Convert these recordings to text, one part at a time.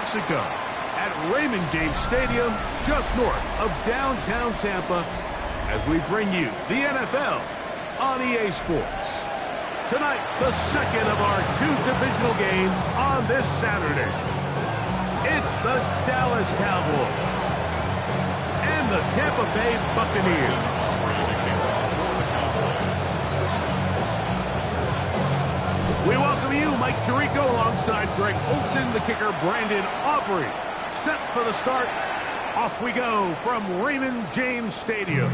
Mexico at Raymond James Stadium, just north of downtown Tampa, as we bring you the NFL on EA Sports. Tonight, the second of our two divisional games on this Saturday. It's the Dallas Cowboys and the Tampa Bay Buccaneers. We welcome you, Mike Tirico, alongside Greg Olson, the kicker, Brandon Aubrey. Set for the start. Off we go from Raymond James Stadium.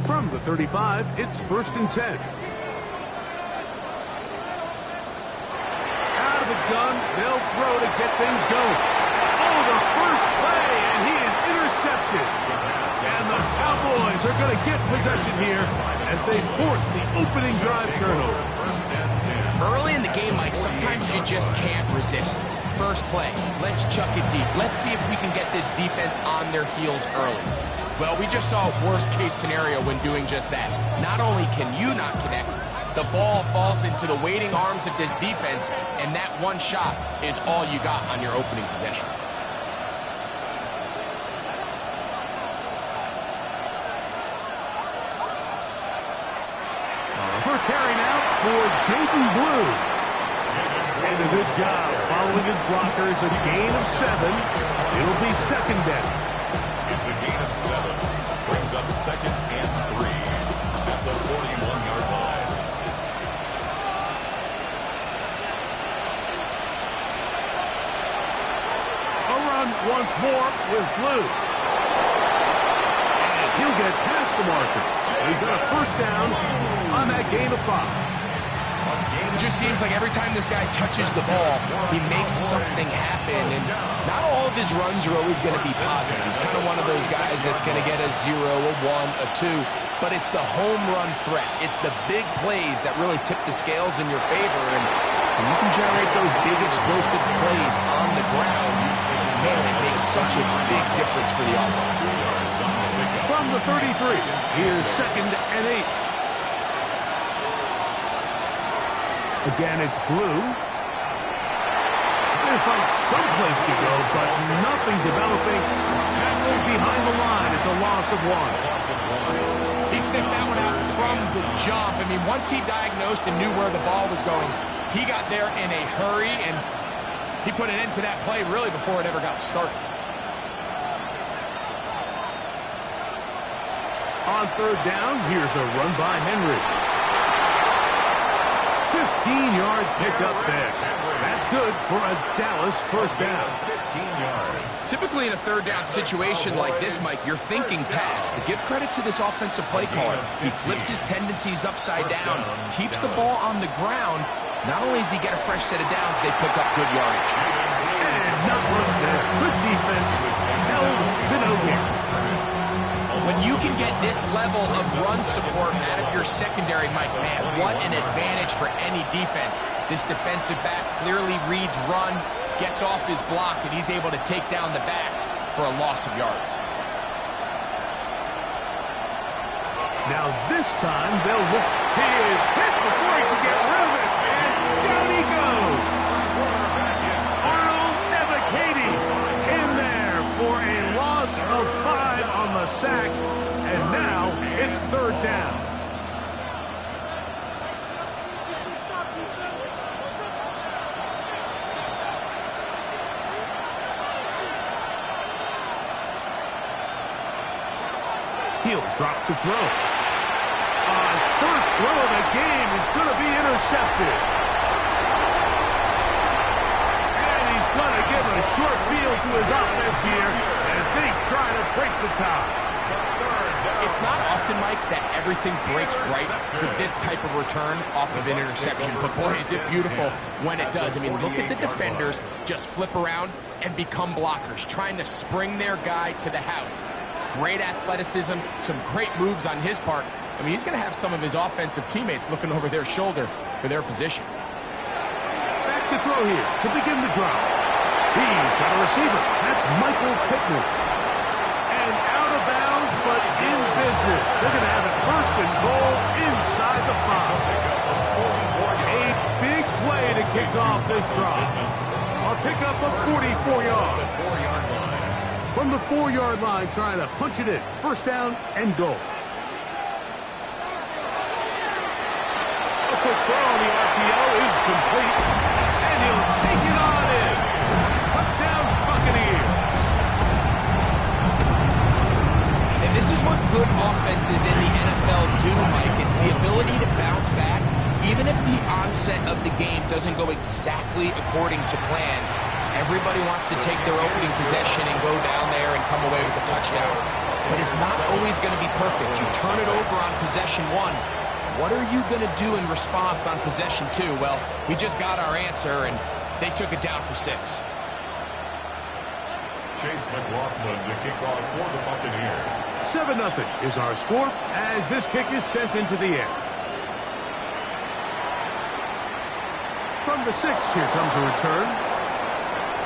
From the 35, it's 1st and 10. Out of the gun, they'll throw to get things going. Oh, the first play, and he is intercepted. And the Cowboys are going to get possession here as they force the opening drive turnover. Early in the game, Mike, sometimes you just can't resist. First play, let's chuck it deep. Let's see if we can get this defense on their heels early. Well, we just saw a worst-case scenario when doing just that. Not only can you not connect, the ball falls into the waiting arms of this defense, and that one shot is all you got on your opening possession. First carry now for Jaden Blue. And a good job following his blockers, a gain of 7. It'll be 2nd down. It's a gain of 7. Brings up 2nd and 3 at the 41-yard line. A run once more with Blue. And he'll get past the marker. So he's got a 1st down on that gain of 5. It just seems like every time this guy touches the ball, he makes something happen. And not all of his runs are always going to be positive. He's kind of one of those guys that's going to get a 0, a 1, a 2. But it's the home run threat. It's the big plays that really tip the scales in your favor. And when you can generate those big explosive plays on the ground, man, it makes such a big difference for the offense. From the 33, here's 2nd and 8. Again, it's Blue. They find someplace to go, but nothing developing. Tackled behind the line. It's a loss of 1. He sniffed that one out from the jump. I mean, once he diagnosed and knew where the ball was going, he got there in a hurry, and he put an end to that play really before it ever got started. On 3rd down, here's a run by Henry. 15-yard pickup there. That's good for a Dallas 1st down. 15 yards. Typically in a 3rd down situation like this, Mike, you're thinking pass, but give credit to this offensive play caller. He flips his tendencies upside down, keeps the ball on the ground. Not only does he get a fresh set of downs, they pick up good yardage. And not much there. Good defense. Held to no gain. When you can get this level of run support out of your secondary, Mike, man, what an advantage for any defense. This defensive back clearly reads run, gets off his block, and he's able to take down the back for a loss of yards. Now this time they'll look. He is hit before he can get rid of it, and down he goes. Arnold Ebiketie in there for a loss of 5 on the sack, and now it's 3rd down. He'll drop to throw. First throw of the game is going to be intercepted. And he's going to give a short field to his offense here as they try to break the tie. It's not often, Mike, that everything breaks right for this type of return off of an interception. But, boy, is it beautiful when it does. I mean, look at the defenders just flip around and become blockers, trying to spring their guy to the house. Great athleticism, some great moves on his part. I mean, he's going to have some of his offensive teammates looking over their shoulder for their position. to throw here to begin the drive. He's got a receiver. That's Michael Pittman. And out of bounds, but in business. They're going to have it first and goal inside the 5. A big play to kick off this drive. A pickup of 44 yards. From the 4-yard line, trying to punch it in. First down and goal. A quick throw on the RPO is complete. And he'll take it on in. Touchdown, Buccaneers. And this is what good offenses in the NFL do, Mike. It's the ability to bounce back, even if the onset of the game doesn't go exactly according to plan. Everybody wants to take their opening possession and go down there and come away with a touchdown. But it's not always going to be perfect. You turn it over on possession 1. What are you going to do in response on possession 2? Well, we just got our answer, and they took it down for 6. Chase McLaughlin to kick off for the Buccaneers. 7-0 is our score as this kick is sent into the air. From the 6, here comes a return.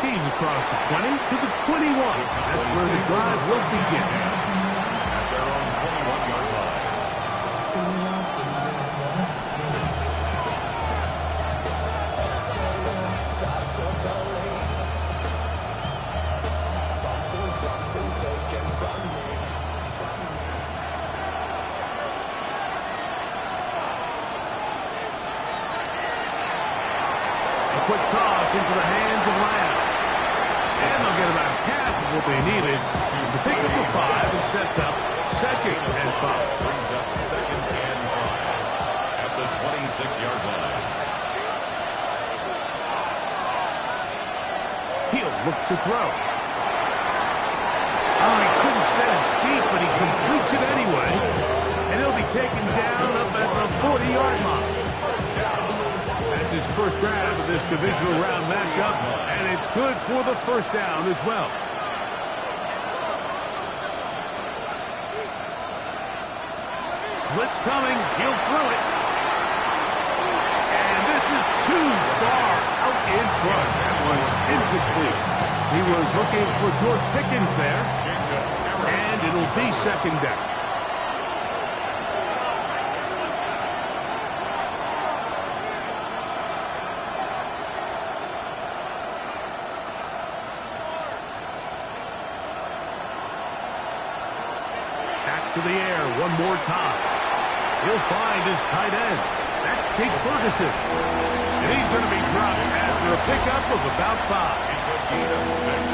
He's across the 20 to the 21. That's where the drive will begin. At their own 21-yard line. A quick toss into the hands of Lamb. And they'll get about half of what they needed to pick up the 5 and sets up 2nd and 5. Brings up 2nd and 5 at the 26-yard line. He'll look to throw. Oh, he couldn't set his feet, but he completes it anyway. And he'll be taken down up at the 40-yard line. That's his first grab of this divisional round matchup, and it's good for the first down as well. Blitz coming. He'll throw it. And this is too far out in front. That one's incomplete. He was looking for George Pickens there, and it'll be 2nd down. To the air one more time. He'll find his tight end. That's Jake Ferguson. And he's going to be dropped after a pickup of about 5. It's a gain of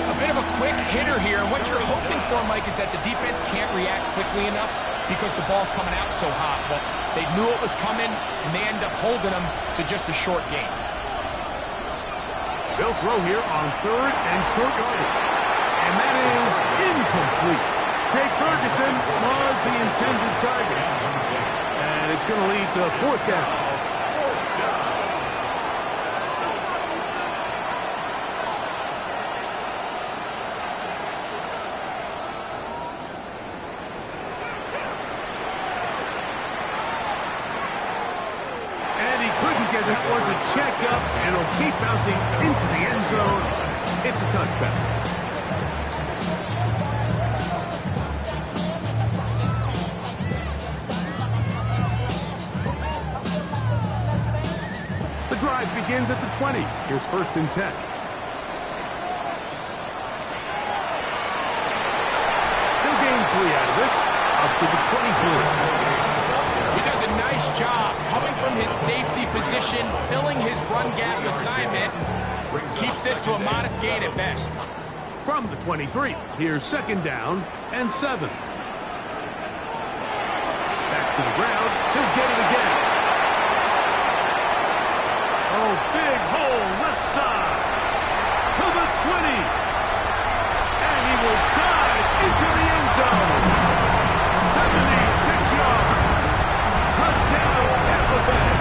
6. A bit of a quick hitter here. And what you're hoping for, Mike, is that the defense can't react quickly enough because the ball's coming out so hot. But they knew it was coming, and they end up holding them to just a short gain. They'll throw here on 3rd and short yardage. And that is incomplete. Jake Ferguson was the intended target. And it's going to lead to 4th down. And he couldn't get that one to check up, and it'll keep bouncing into the end zone. It's a touchback. Drive begins at the 20. Here's 1st and 10. They'll gain 3 out of this, up to the 23. He does a nice job coming from his safety position, filling his run gap assignment. Keeps this to a modest gain at best. From the 23, here's 2nd down and 7. Back to the ground. He'll get it again. Oh, big hole left side to the 20. And he will dive into the end zone. 76 yards. Touchdown, Tampa Bay.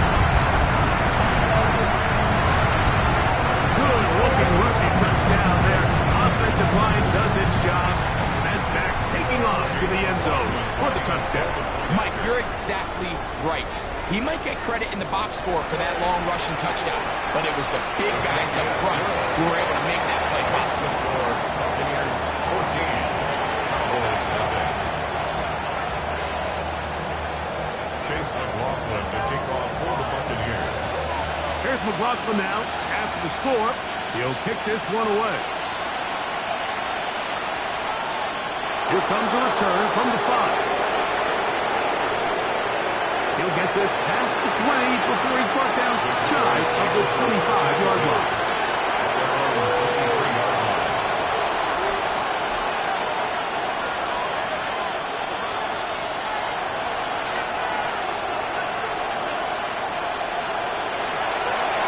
Good looking rushing touchdown there. Offensive line does its job. And back taking off to the end zone for the touchdown. Mike, you're exactly right. He might get credit in the box score for that long rushing touchdown, but it was the big guys up front who were able to make that play possible. Buccaneers 14, Cowboys nothing. Chase McLaughlin to kick off for the Buccaneers. Here's McLaughlin now. After the score, he'll kick this one away. Here comes a return from the 5. He'll get this past the 20 before he's brought down shy of the 25-yard line.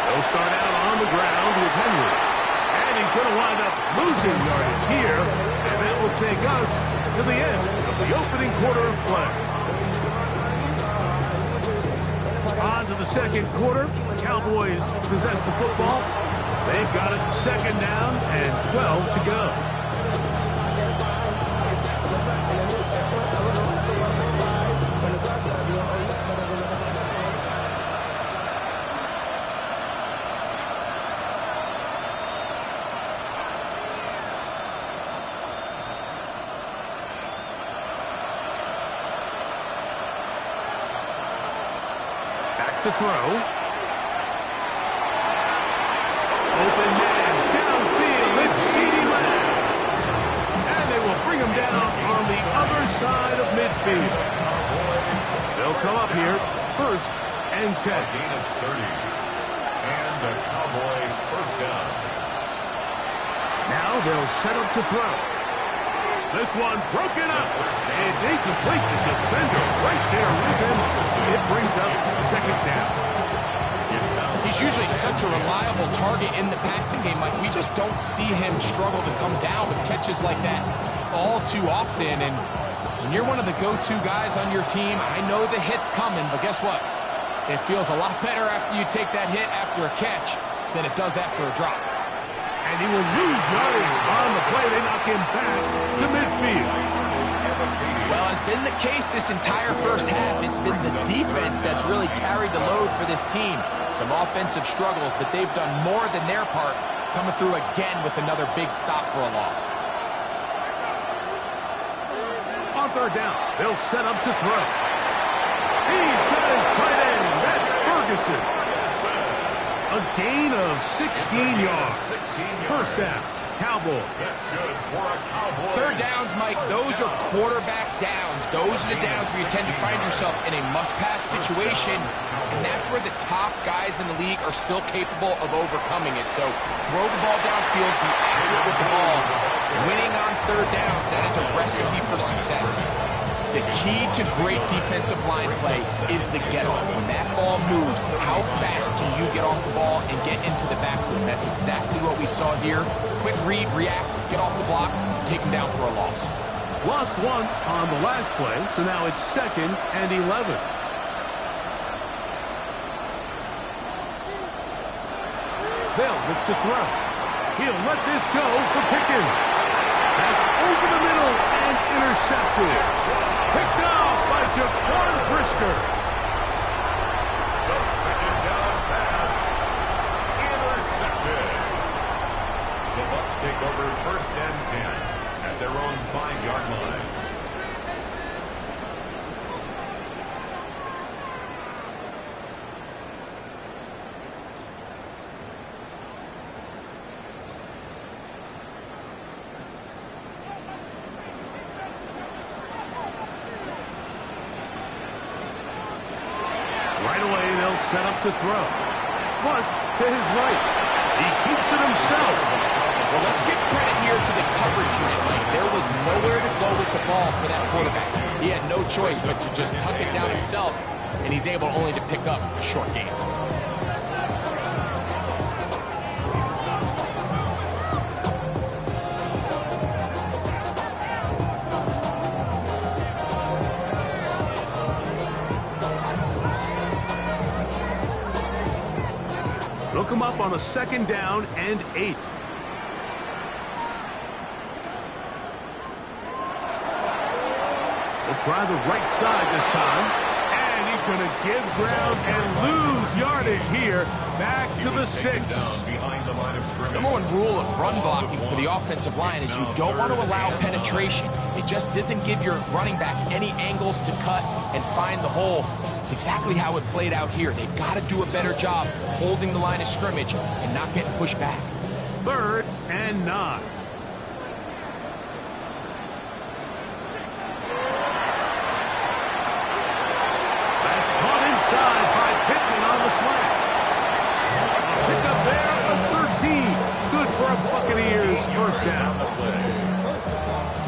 They'll start out on the ground with Henry. And he's going to wind up losing yardage here. And that will take us to the end of the opening quarter of play. On to the second quarter. Cowboys possess the football. They've got it second down and 12 to go. To throw. Open man downfield. It's CeeDee Lamb. And they will bring him down on the other side of midfield. They'll come up here first and 10. Gain of 30. And the Cowboy first down. Now they'll set up to throw. This one broken up. It's incomplete. The defender right there with him. It brings up second down. He's usually such a reliable target in the passing game. Like, we just don't see him struggle to come down with catches like that all too often. And when you're one of the go-to guys on your team, I know the hit's coming, but guess what? It feels a lot better after you take that hit after a catch than it does after a drop. And he will lose yardage on the play. They knock him back to midfield. Well, it's been the case this entire first half. It's been the defense that's really carried the load for this team. Some offensive struggles, but they've done more than their part, coming through again with another big stop for a loss. On third down, they'll set up to throw. He's got his tight end. That's Ferguson. A gain of 16 yards. First down, Cowboys. That's good for a Cowboy. Third downs, Mike, those are quarterback downs. Those are the downs where you tend to find yourself in a must-pass situation, and that's where the top guys in the league are still capable of overcoming it. So throw the ball downfield, be accurate with the ball. Winning on third downs, that is a recipe for success. The key to great defensive line play is the get-off. When that ball moves, how fast can you get off the ball and get into the backfield? That's exactly what we saw here. Quick read, react, get off the block, take him down for a loss. Lost one on the last play, so now it's second and 11. They'll look to throw. He'll let this go for Pickens. That's over the middle and intercepted. Picked off by Jaquan Brisker. The second down pass. Intercepted. The Bucs take over first and 10 at their own 5-yard line. Set up to throw. Flush to his right. He keeps it himself. Well, let's give credit here to the coverage unit. Like, there was nowhere to go with the ball for that quarterback. He had no choice but to just tuck it down himself, and he's able only to pick up a short gain. Look him up on a second down and 8. We'll try the right side this time. And he's He's going to give ground and lose yardage here. Back to the 6. Number one rule of run blocking for the offensive line is you don't want to allow penetration. It just doesn't give your running back any angles to cut and find the hole. It's exactly how it played out here. They've got to do a better job holding the line of scrimmage and not getting pushed back. 3rd and 9. That's caught inside by Pittman on the slant. Pick up there of 13. Good for a Buccaneers first down.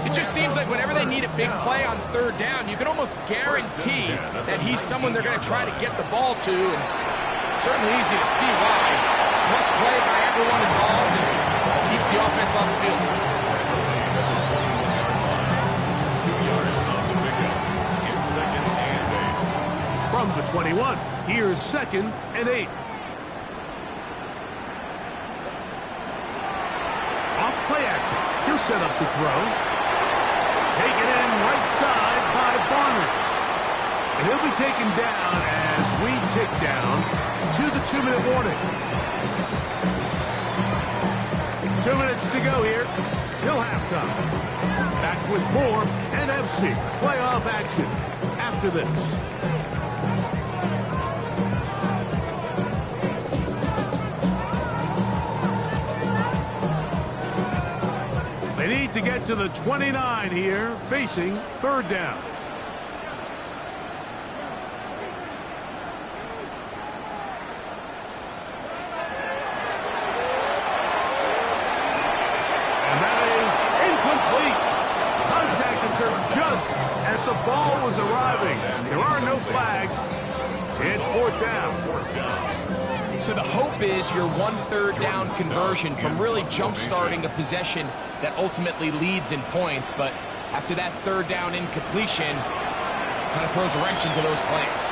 It just seems like whenever they need a big play on 3rd down, you can almost guarantee that he's someone they're going to try to get the ball to. And certainly easy to see why. Clutch play by everyone involved and keeps the offense on the field. 2 yards on the pickup. It's 2nd and 8. From the 21, here's 2nd and 8. Off play action. He'll set up to throw. Taken in right side by Barner. And he'll be taken down as we tick down to the 2-minute warning. 2 minutes to go here till halftime. Back with more NFC playoff action after this. They need to get to the 29 here, facing 3rd down. And that is incomplete. Contact occurred just as the ball was arriving. There are no flags. It's 4th down. So the hope is your 1/3 down conversion from really jump-starting a possession that ultimately leads in points. But after that 3rd down incompletion, kind of throws a wrench into those plans.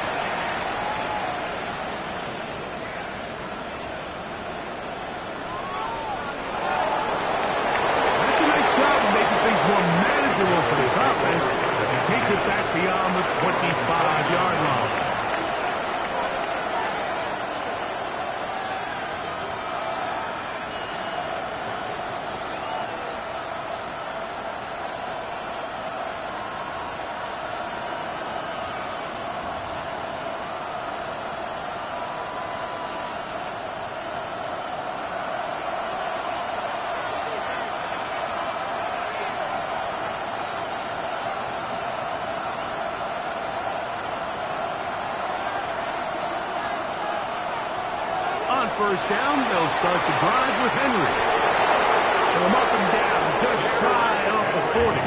That's a nice job of making things more manageable for this offense as he takes it back beyond the 25-yard line. On 1st down, they'll start the drive with Henry. They'll mark him down just shy of the 40.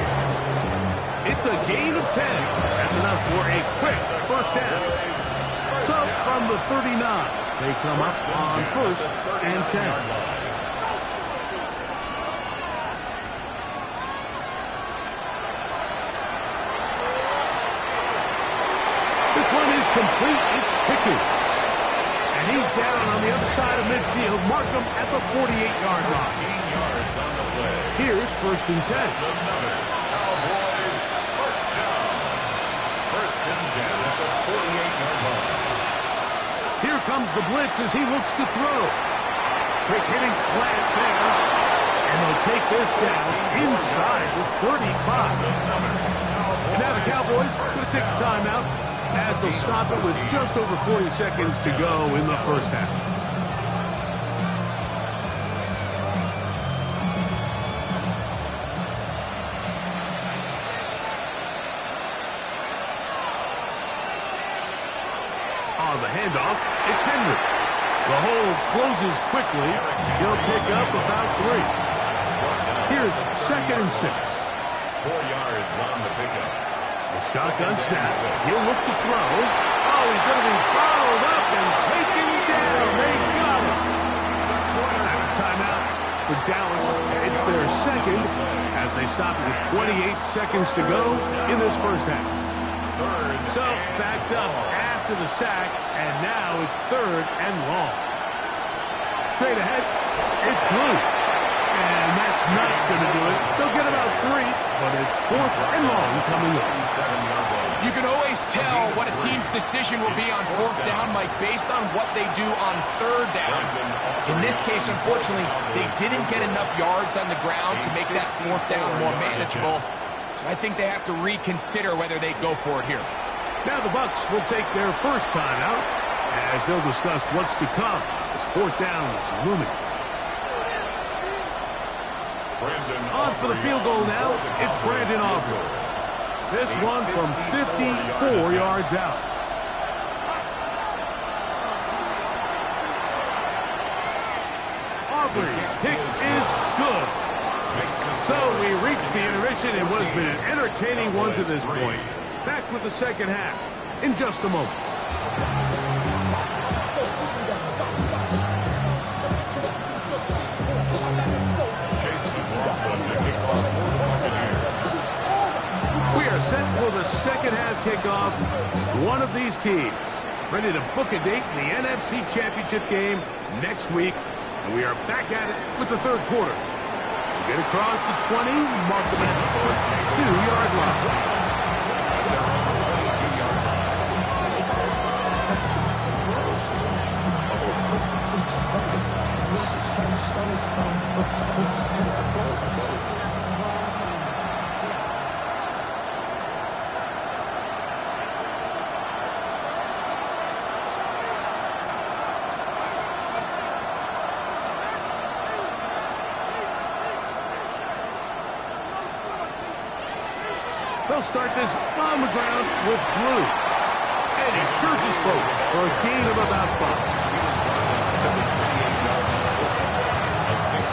It's a gain of 10. That's enough for a quick 1st down. So from the 39, they come up on 1st and 10. This one is complete. It's Pickens. And he's down on the other side of midfield. Mark him at the 48-yard line. 18 yards on the play. Here's 1st and 10. Another Cowboys first down. 1st and 10 at the 48-yard line. Here comes the blitz as he looks to throw. Quick hitting slant there. And they'll take this down inside the 35. And now the Cowboys going to take a timeout as they'll stop it with just over 40 seconds to go in the 1st half. On the handoff, it's Henry. The hole closes quickly. He'll pick up about 3. Here's 2nd and 6. 4 yards on the pickup. Shotgun snap. He'll look to throw. Oh, he's going to be fouled up and taken down. They got him. That's a timeout for Dallas. It's their 2nd as they stop it with 28 seconds to go in this 1st half. So backed up after the sack, and now it's 3rd and long. Straight ahead, it's Blue. And that's That's not going to do it. They'll get about 3, but it's 4th and long coming up. You can always tell what a team's decision will be on 4th down, Mike, based on what they do on 3rd down. In this case, unfortunately, they didn't get enough yards on the ground to make that 4th down more manageable. So I think they have to reconsider whether they go for it here. Now the Bucs will take their first time out as they'll discuss what's to come as 4th down is looming. On for the field goal now, it's Brandon Aubrey. This one from 54 yards out. Aubrey's kick is good. So we reach the intermission in what has been an entertaining one to this point. Back with the second half in just a moment. We are set for the second half kickoff. One of these teams ready to book a date in the NFC Championship game next week. And we are back at it with the third quarter. We get across the 20, mark them at the 2-yard line. They'll start this on the ground with Blue. And he surges forward for a gain of about 5.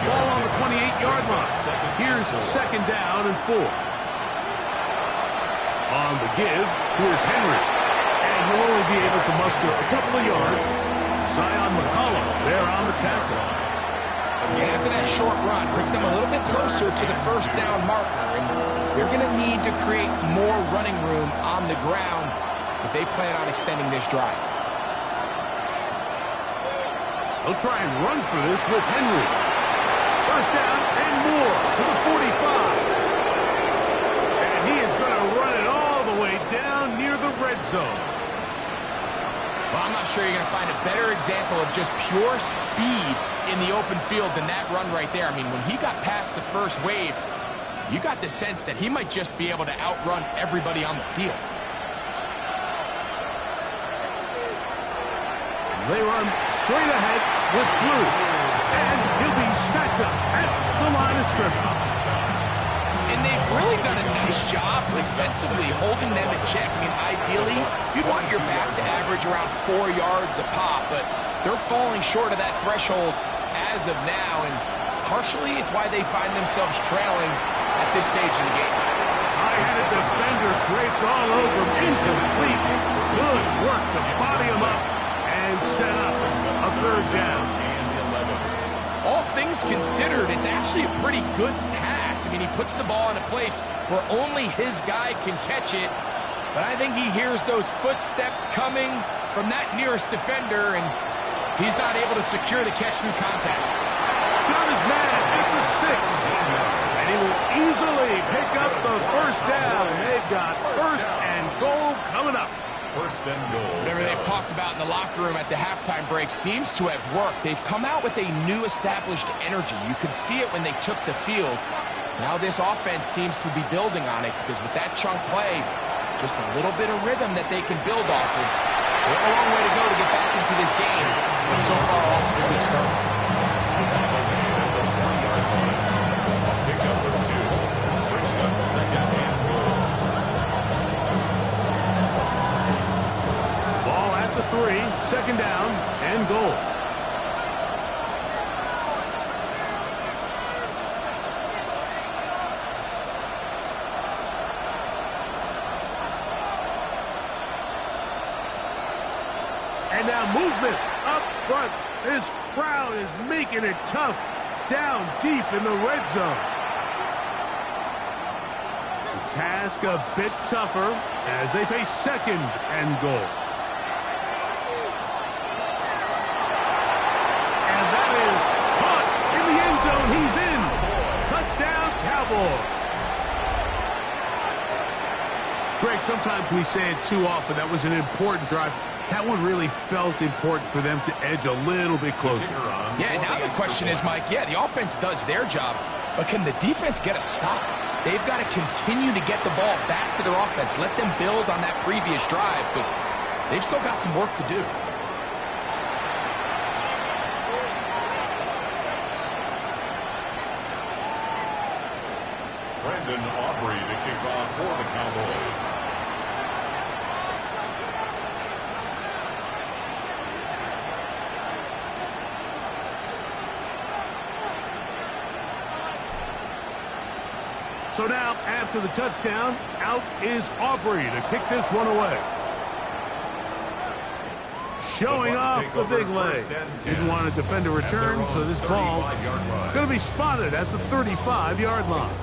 Ball on the 28-yard line. Here's second down and 4. On the give, here's Henry. And he'll only be able to muster a couple of yards. Zion McCollum there on the tackle. Yeah, after that short run, puts them a little bit closer to the first down marker. And they're going to need to create more running room on the ground if they plan on extending this drive. They'll try and run for this with Henry. First down and more to the 45. And he is going to run it all the way down near the red zone. Well, I'm not sure you're going to find a better example of just pure speed in the open field than that run right there. I mean, when he got past the first wave, you got the sense that he might just be able to outrun everybody on the field. They run straight ahead with Blue. And he'll be stacked up at the line of scrimmage. And they've really done a nice job defensively holding them in check. I mean, ideally, you'd want your back to average around 4 yards a pop, but they're falling short of that threshold as of now, and partially it's why they find themselves trailing at this stage in the game. I had a defender draped all over him, incomplete. Good work to body him up and set up a third down. All things considered, it's actually a pretty good pass. I mean, he puts the ball in a place where only his guy can catch it, but I think he hears those footsteps coming from that nearest defender, and he's not able to secure the catch through contact. Got his man at the 6. And he will easily pick up the first down. They've got first and goal coming up. First and goal. Whatever they've talked about in the locker room at the halftime break seems to have worked. They've come out with a new established energy. You could see it when they took the field. Now this offense seems to be building on it because with that chunk play, just a little bit of rhythm that they can build off of. They have a long way to go to get back into this game, but so far off to a good start. Pick number 2 brings up second and goal. Ball at the 3, second down and goal. And now movement up front. This crowd is making it tough down deep in the red zone. The task a bit tougher as they face second and goal. And that is caught in the end zone. He's in. Mike, sometimes we say it too often. That was an important drive. That one really felt important for them to edge a little bit closer. Yeah, now the question is, Mike, yeah, the offense does their job, but can the defense get a stop? They've got to continue to get the ball back to their offense. Let them build on that previous drive because they've still got some work to do. Brandon Aubrey to kick off for the Cowboys. So now, after the touchdown, out is Aubrey to kick this one away. Showing off the big leg. Didn't want to defend a return, so this ball going to be spotted at the 35-yard line.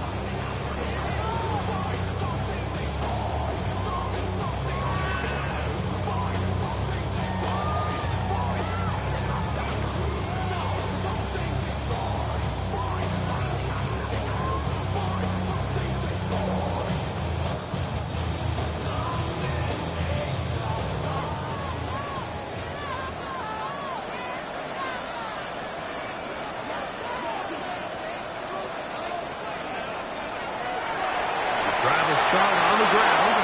Start on the ground,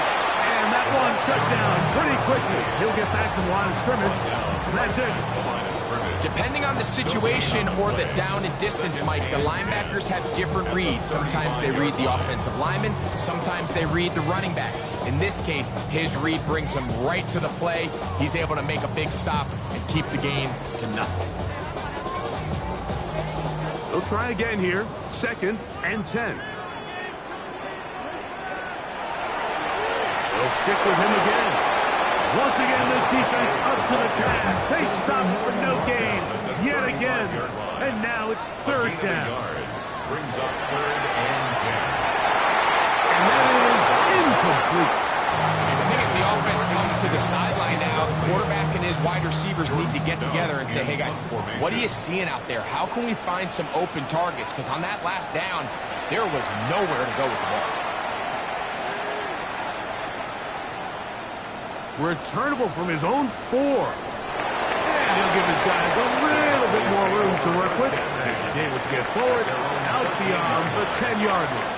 and that one shut down pretty quickly. He'll get back to the line of scrimmage, and that's it. Depending on the situation or the down and distance, Mike, the linebackers have different reads. Sometimes they read the offensive lineman, sometimes they read the running back. In this case, his read brings him right to the play. He's able to make a big stop and keep the game to nothing. They'll try again here, 2nd and 10. They'll stick with him again. Once again, this defense up to the task. They stop him for no gain yet again. And now it's 3rd down. Brings up 3rd and 10. And that is incomplete. The thing is, the offense comes to the sideline now. The quarterback and his wide receivers need to get together and say, hey, guys, what are you seeing out there? How can we find some open targets? Because on that last down, there was nowhere to go with the ball. Returnable from his own 4. And he'll give his guys a little bit more room to work with as he's able to get forward out beyond the 10-yard line.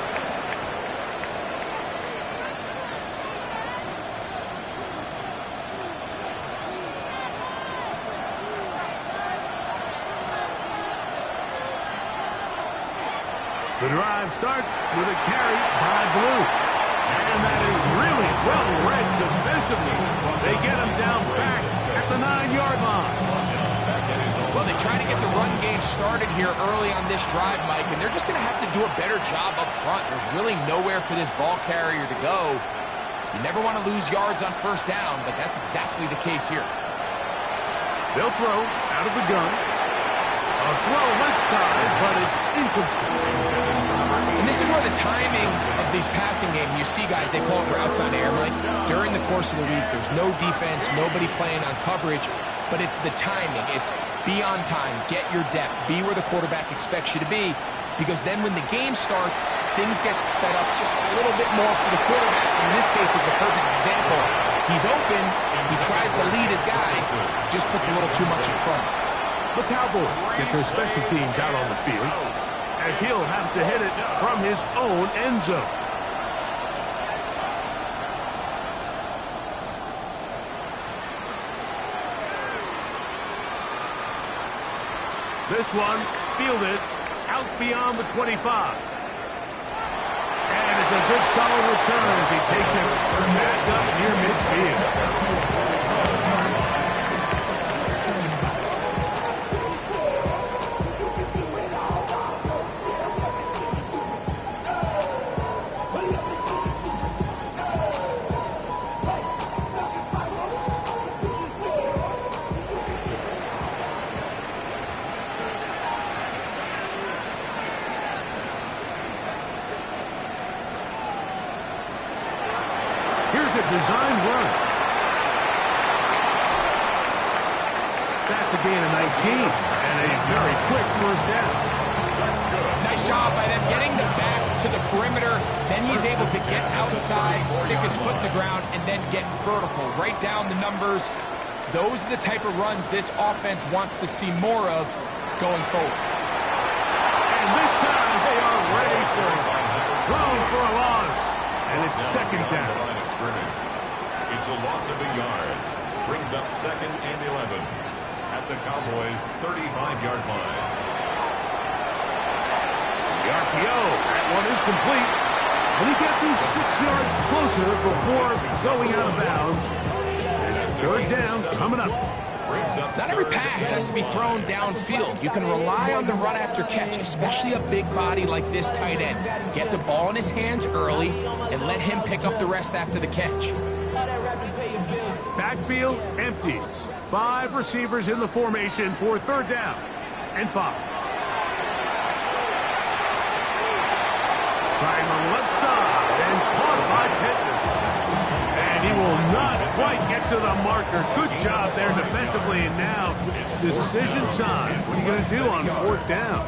The drive starts with a carry by Blue. And that is really well read defensively. They get him down back at the 9-yard line. Well, they try to get the run game started here early on this drive, Mike, and they're just going to have to do a better job up front. There's really nowhere for this ball carrier to go. You never want to lose yards on 1st down, but that's exactly the case here. They'll throw out of the gun. A throw left side, but it's incomplete. And this is where the timing of these passing games, you see guys, they call it routes on air, Mike. During the course of the week, there's no defense, nobody playing on coverage, but it's the timing. It's be on time, get your depth, be where the quarterback expects you to be, because then when the game starts, things get sped up just a little bit more for the quarterback. In this case, it's a perfect example. He's open, he tries to lead his guy, just puts a little too much in front. The Cowboys get their special teams out on the field, as he'll have to hit it from his own end zone. This one fielded out beyond the 25. And it's a good solid return as he takes it back up near midfield. Here's a design run. That's a gain of 19 and a very quick 1st down. Nice job by them getting the back to the perimeter. Then he's able to get outside, stick his foot in the ground, and then get vertical, right down the numbers. Those are the type of runs this offense wants to see more of going forward. And this time they are ready for it. Thrown for a loss. And it's second down. It's a loss of a yard. Brings up 2nd and 11 at the Cowboys' 35-yard line. The RPO, that one is complete. And he gets him 6 yards closer before going out of bounds. It's third down coming up. Not every pass has to be thrown downfield. You can rely on the run after catch, especially a big body like this tight end. Get the ball in his hands early and let him pick up the rest after the catch. Backfield empties. 5 receivers in the formation for third down and 5. Trying on the left side and caught by Pittman. And he will not quite get to the marker. Good job there defensively. And now decision time. What are you going to do on fourth down?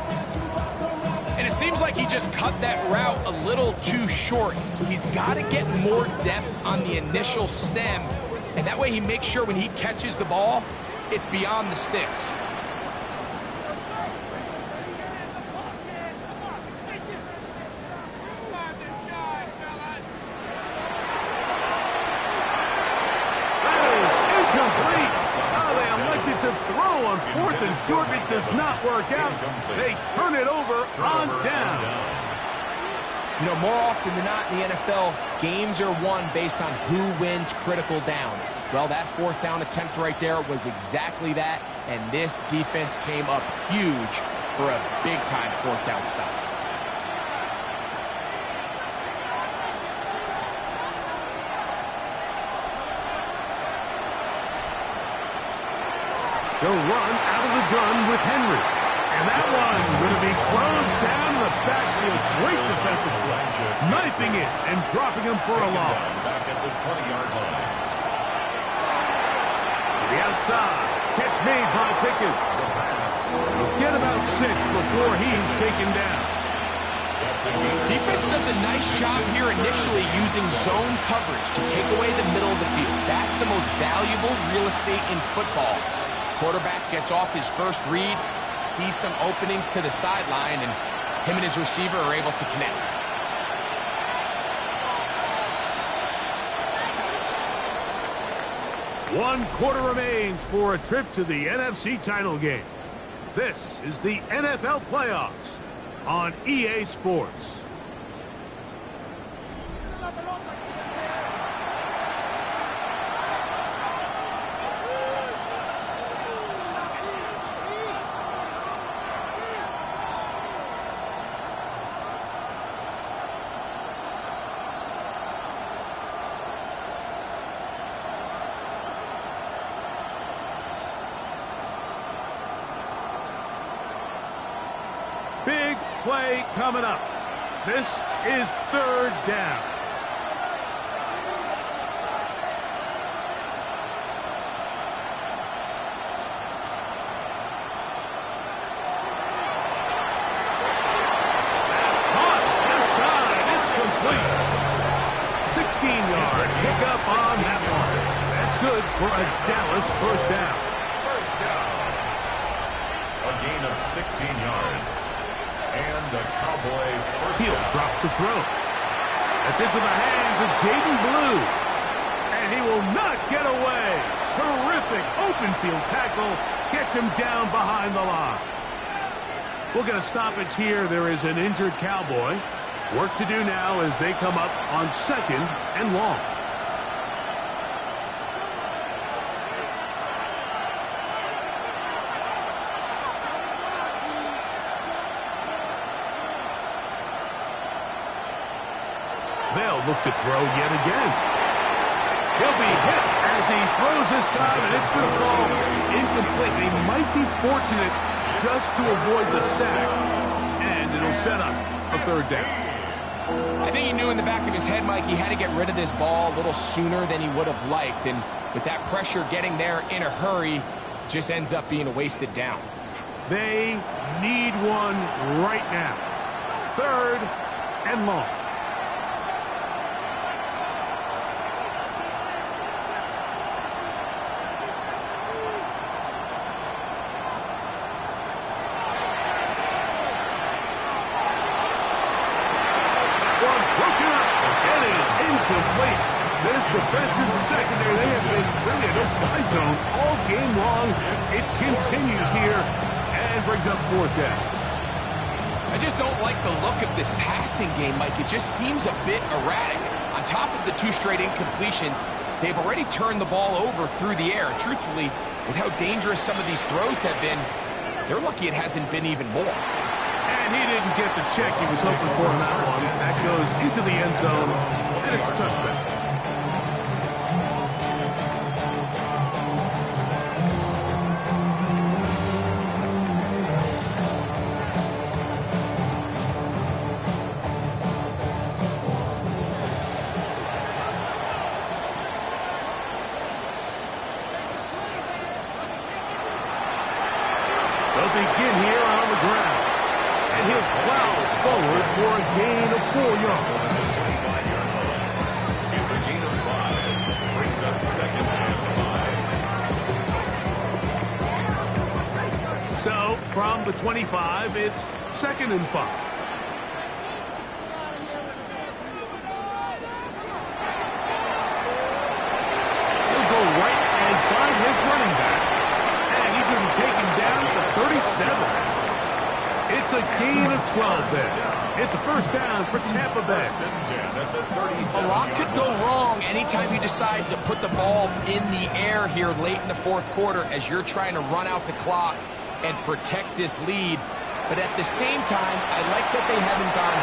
And it seems like he just cut that route a little too short. He's got to get more depth on the initial stem. And that way he makes sure when he catches the ball, it's beyond the sticks. To throw on fourth and short, it does not work out. They turn it over on down. You know, more often than not in the NFL, games are won based on who wins critical downs. Well, that fourth down attempt right there was exactly that, and this defense came up huge for a big-time fourth down stop. They'll run out of the gun with Henry. And that one going to be thrown down the backfield. Great defensive play. Knifing it and dropping him for a loss. Back at the 20-yard line. To the outside. Catch made by Pickett. He'll get about 6 before he's taken down. Defense does a nice job here initially using zone coverage to take away the middle of the field. That's the most valuable real estate in football. Quarterback gets off his first read, sees some openings to the sideline, and him and his receiver are able to connect. One quarter remains for a trip to the NFC title game. This is the NFL playoffs on EA Sports. Big play coming up. This is third down. That's caught inside. It's complete. 16-yard pickup on that one. That's good for a Dallas first down. First down. A gain of 16 yards. And the Cowboy first He'll drop to throw. That's into the hands of Jaden Blue. And he will not get away. Terrific open field tackle. Gets him down behind the line. We'll get a stoppage here. There is an injured Cowboy. Work to do now as they come up on 2nd and long. They'll look to throw yet again. He'll be hit as he throws this time, and it's going to fall incomplete. They might be fortunate just to avoid the sack, and it'll set up a third down. I think he knew in the back of his head, Mike, he had to get rid of this ball a little sooner than he would have liked, and with that pressure getting there in a hurry, just ends up being a wasted down. They need one right now. Third and long. This defensive secondary, they have been really a no-fly zone all game long. It continues here and brings up fourth down. I just don't like the look of this passing game, Mike. It just seems a bit erratic. On top of the 2 straight incompletions, they've already turned the ball over through the air. Truthfully, with how dangerous some of these throws have been, they're lucky it hasn't been even more. And he didn't get the check he was hoping for on that one. That goes into the end zone, and it's a touchback. They'll begin here on the ground. And he'll plow forward for a gain of 4 yards. It's a gain of 5. Brings up second and 5. So, from the 25, it's 2nd and 5. He'll go right and find his running back. And he's going to be taken down at the 37. It's a gain of 12 there. It's a first down for Tampa Bay. A lot could go wrong anytime you decide to put the ball in the air here late in the fourth quarter as you're trying to run out the clock and protect this lead. But at the same time, I like that they haven't gone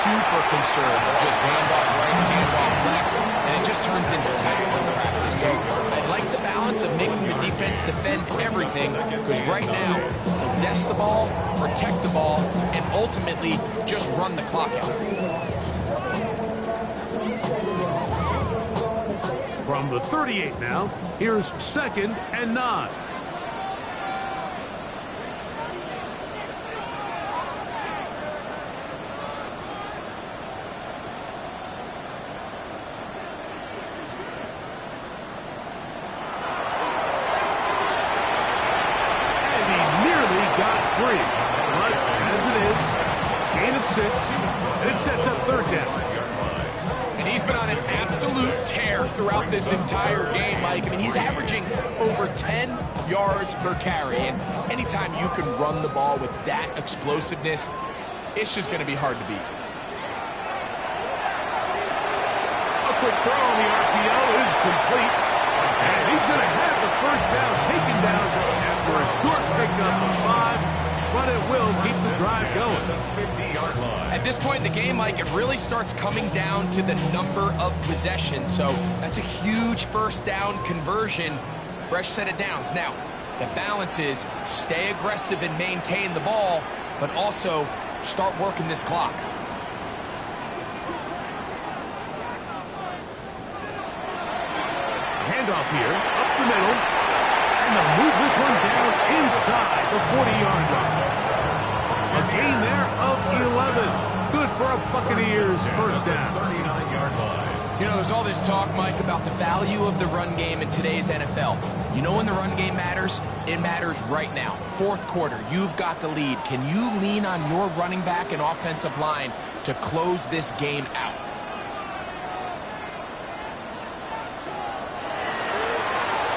super conservative. Just hand off right, hand off left, and it just turns into tackling practice. So I like the balance of making the defense defend everything, because right now, possess the ball, protect the ball, and ultimately just run the clock out. From the 38 now, here's 2nd and 9. Free. But as it is, gain of 6, and it sets up 3rd down. And he's been on an absolute tear throughout this entire game, Mike. I mean, he's averaging over 10 yards per carry. And anytime you can run the ball with that explosiveness, it's just going to be hard to beat. A quick throw on the RPO is complete. And he's going to have the first down taken down after a short pickup of 5. But it will keep the drive going. At this point in the game, Mike, it really starts coming down to the number of possessions. So that's a huge first down conversion. Fresh set of downs. Now, the balance is stay aggressive and maintain the ball, but also start working this clock. Handoff here, up the middle. And they'll move this one down inside the 40-yard line. A gain there of 11. Good for a Buccaneers first down. 39-yard line. You know, there's all this talk, Mike, about the value of the run game in today's NFL. You know when the run game matters? It matters right now. Fourth quarter, you've got the lead. Can you lean on your running back and offensive line to close this game out?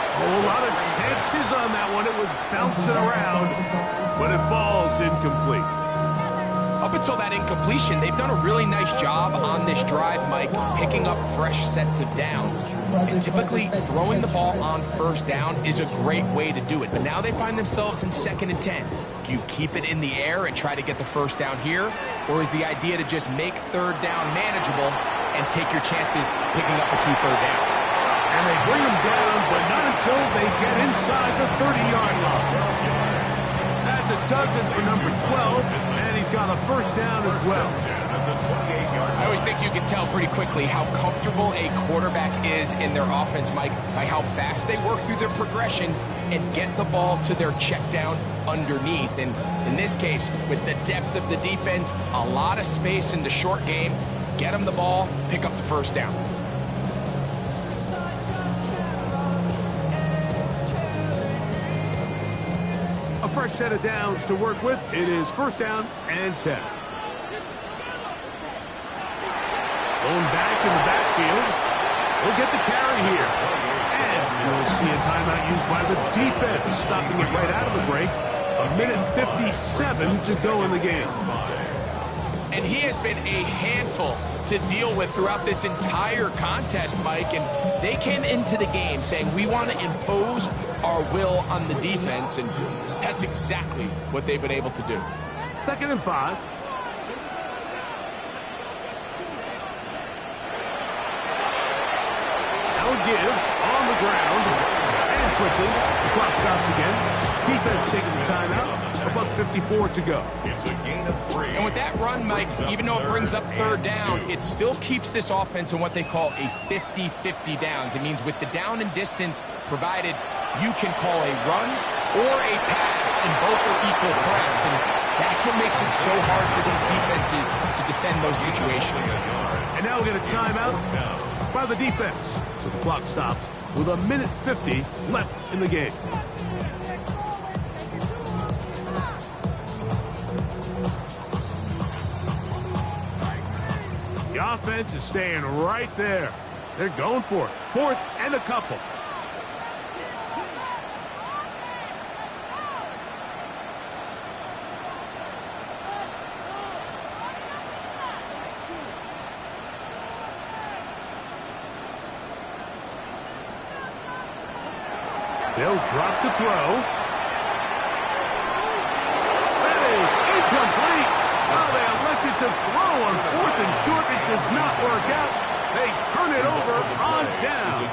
A whole lot of chances on that one. It was bouncing around, but it falls incomplete. Up until that incompletion, they've done a really nice job on this drive, Mike, picking up fresh sets of downs. And typically, throwing the ball on first down is a great way to do it. But now they find themselves in 2nd and 10. Do you keep it in the air and try to get the first down here? Or is the idea to just make 3rd down manageable and take your chances picking up the key 3rd down? And they bring him down, but not until they get inside the 30-yard line. That's a dozen for number 12, and he's got a first down as well. I always think you can tell pretty quickly how comfortable a quarterback is in their offense, Mike, by how fast they work through their progression and get the ball to their check down underneath. And in this case, with the depth of the defense, a lot of space in the short game, get them the ball, pick up the first down. A fresh set of downs to work with. It is first down and 10. Going back in the backfield. He'll get the carry here. And we'll see a timeout used by the defense, stopping it right out of the break. A minute 57 to go in the game. And he has been a handful to deal with throughout this entire contest, Mike. And they came into the game saying, we want to impose our will on the defense. And that's exactly what they've been able to do. 2nd and 5. Give on the ground, and quickly the clock stops again. Defense taking the timeout. About 54 to go. It's a gain of 3. And with that run, Mike, even though it brings up 3rd down, it still keeps this offense in what they call a 50-50 downs. It means with the down and distance provided, you can call a run or a pass, and both are equal threats. And that's what makes it so hard for these defenses to defend those situations. And now we'll get a timeout by the defense. So the clock stops with a minute 50 left in the game. The offense is staying right there. They're going for it. 4th and a couple. They'll drop to throw. That is incomplete. Well, they elected to throw on 4th and short. It does not work out. They turn it over on down.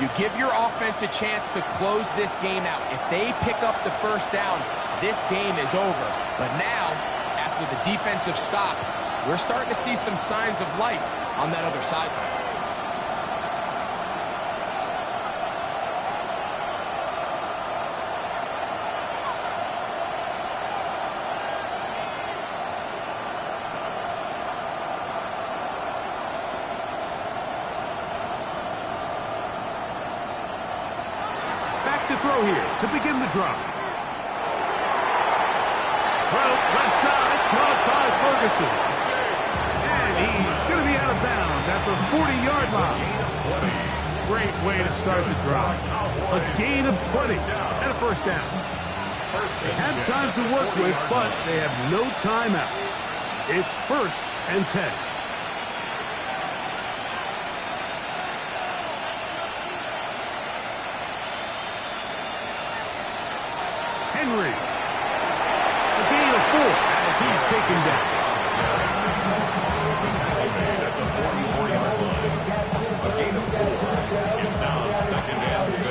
You give your offense a chance to close this game out. If they pick up the 1st down, this game is over. But now, after the defensive stop, we're starting to see some signs of life on that other sideline. To throw here to begin the drive. Throw left side, caught by Ferguson. And he's going to be out of bounds at the 40-yard line. Great way to start the drive. A gain of 20 and a 1st down. They have time to work with, but they have no timeouts. It's 1st and 10. Henry. A gain of 4 as he's taken down. At the 44-yard line. A gain of 4. It's now 2nd and 6.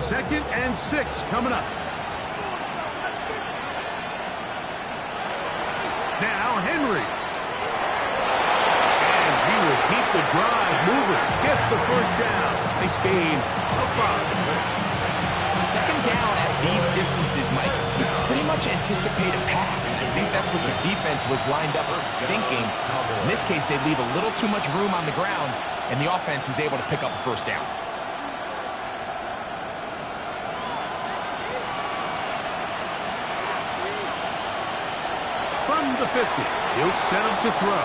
Second and 6 coming up. Now Henry. And he will keep the drive moving. Gets the 1st down. Nice gain of 5. 2nd down at these distances, Mike, you pretty much anticipate a pass. I think that's what the defense was lined up thinking. In this case, they leave a little too much room on the ground, and the offense is able to pick up a 1st down. From the 50, he'll set up to throw.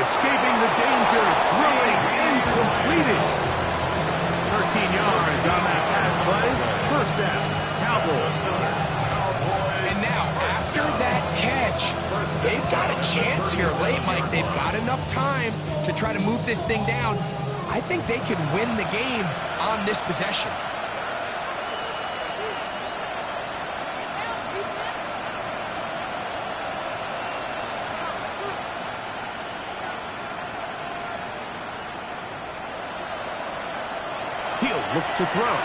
Escaping the danger, throwing and completing. 13 yards on that pass play. 1st down, Cowboys. And now, after that catch, they've got a chance here late, Mike. They've got enough time to try to move this thing down. I think they can win the game on this possession. He'll look to throw.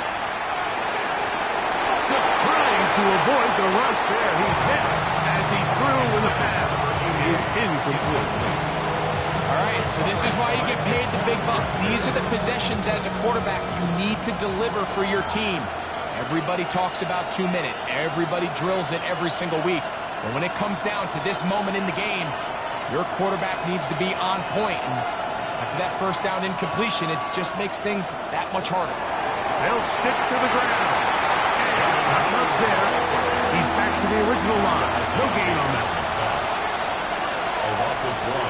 Just trying to avoid the rush there. He's hit as he threw when the pass is incomplete. All right, so this is why you get paid the big bucks. These are the possessions as a quarterback you need to deliver for your team. Everybody talks about 2 minutes. Everybody drills it every single week. But when it comes down to this moment in the game, your quarterback needs to be on point. And after that first down incompletion, it just makes things that much harder. They'll stick to the ground. And not much there. He's back to the original line. No gain on that one. A loss of 1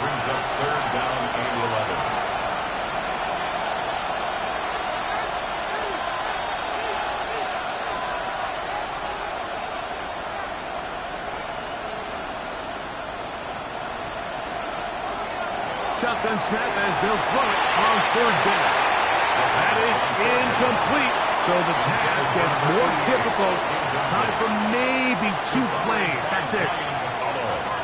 brings up 3rd down and 11. Shotgun snap as they'll throw it on 3rd down. That is incomplete, so the task gets more difficult. Time for maybe 2 plays. That's it.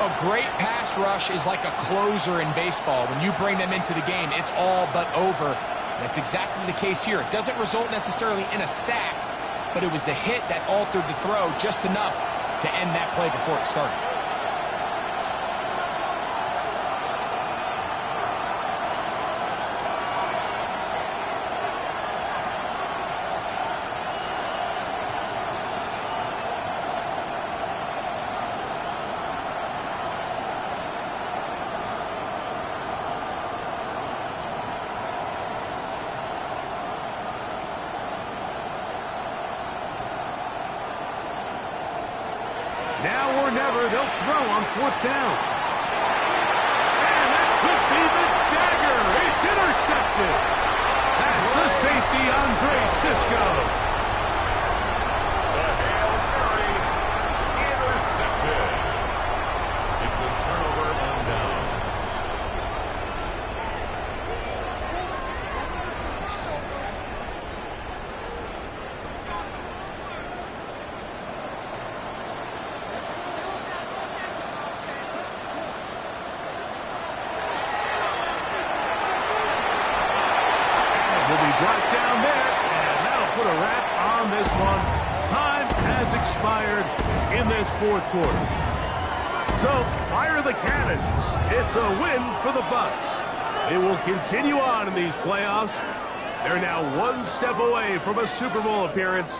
A great pass rush is like a closer in baseball. When you bring them into the game, it's all but over. That's exactly the case here. It doesn't result necessarily in a sack, but it was the hit that altered the throw just enough to end that play before it started. Now or never, they'll throw on 4th down. And that could be the dagger. It's intercepted. That's the safety, Andre Sisco. The Hail Mary intercepted. It's a turnover on downs. Right down there, and that'll put a wrap on this one. Time has expired in this 4th quarter. So, fire the cannons. It's a win for the Bucs. They will continue on in these playoffs. They're now 1 step away from a Super Bowl appearance.